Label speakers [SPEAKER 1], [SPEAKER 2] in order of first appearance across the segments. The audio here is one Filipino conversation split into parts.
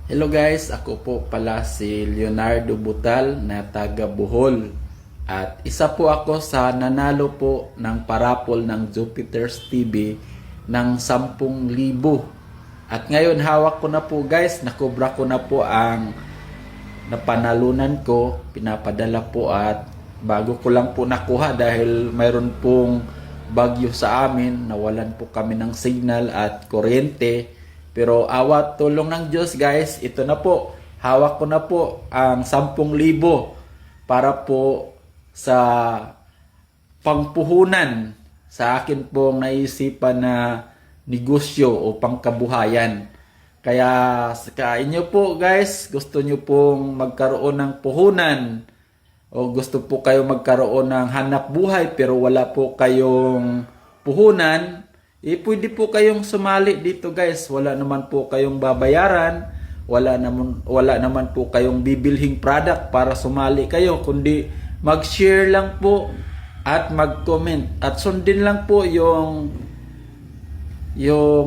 [SPEAKER 1] Hello guys, ako po pala si Leonardo Butal na taga Bohol. At isa po ako sa nanalo po ng parapol ng Jupiter's TV ng 10,000. At ngayon hawak ko na po guys, nakobra ko na po ang napanalunan ko, pinapadala po at bago ko lang po nakuha dahil mayroon pong bagyo sa amin, nawalan po kami ng signal at kuryente. Pero awat tulong ng Diyos guys, ito na po, hawak ko na po ang 10,000 para po sa pangpuhunan sa akin pong naisipan na negosyo o pangkabuhayan. Kaya sa inyo po guys, gusto nyo pong magkaroon ng puhunan o gusto po kayo magkaroon ng hanap buhay pero wala po kayong puhunan, pwede po kayong sumali dito guys. Wala naman po kayong babayaran, wala naman po kayong bibilhing product para sumali kayo, kundi mag-share lang po at mag-comment at sundin lang po yung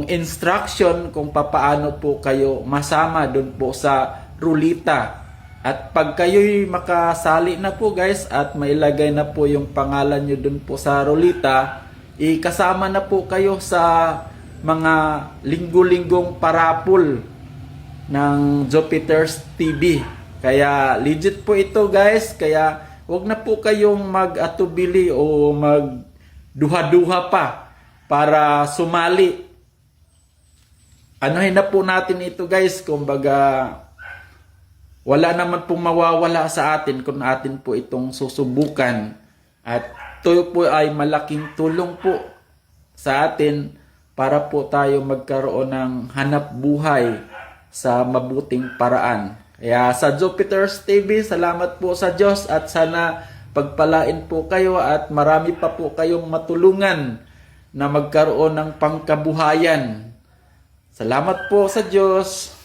[SPEAKER 1] instruction kung papaano po kayo masama doon po sa rulita. At pag kayo'y makasali na po guys at mailagay na po yung pangalan nyo doon po sa rulita, ikasama na po kayo sa mga linggo-linggong parapol ng Jupiter's TV. Kaya legit po ito guys, kaya wag na po kayong mag-atubili o magduha-duha pa para sumali. Anuhin na po natin ito guys, kumbaga wala naman pong mawawala sa atin kung atin po itong susubukan. At ito po ay malaking tulong po sa atin para po tayo magkaroon ng hanap buhay sa mabuting paraan. Kaya sa Jupiter's TV, salamat po sa Diyos at sana pagpalain po kayo at marami pa po kayong matulungan na magkaroon ng pangkabuhayan. Salamat po sa Diyos.